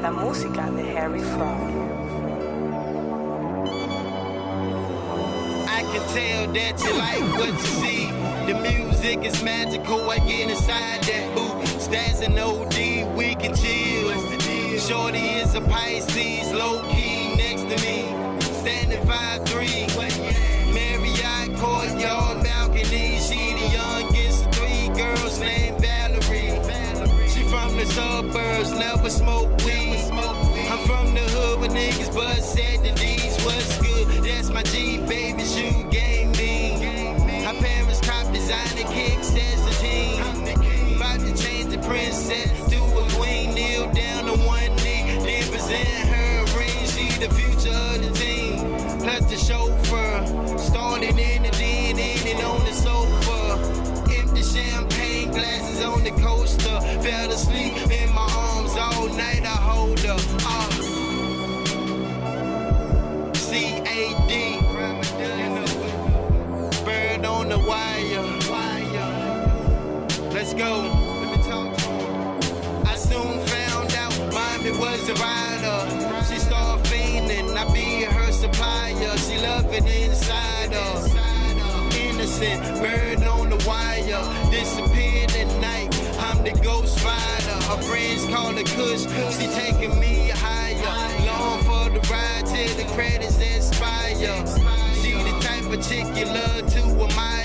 la música de Harry Fraud. I can tell that you like what you see. The music is magical, I get inside that booth. Stats and OD, we can chill. Shorty is a Pisces, low-key next to me. Standing 5'3", Marriott courtyard balcony. She the youngest of 3 girls named Valerie. She from the suburbs, never smoke weed. I'm from the hood with niggas, but said the D's was good. That's my G, baby, shoe game mean. Her parents cop designer kicks as a teen. About to change the princess to a queen. Kneel down on one knee, then present her ring. She the future of the team, plus the chauffeur. Started in the den, ending on the sofa. Empty champagne glasses on the coaster. Fell asleep in my arms all night, I hold her. C-A-D, bird on the wire. Let's go. Let me talk to her. I soon found out mommy was a rider. She started fiending, I be her supplier. She love it inside her. Henderson, bird on the wire. Disappeared at night, I'm the ghost rider. Her friends call her Kush, she taking me higher. Long for the ride till the credits expire. She the type of chick you love to admire.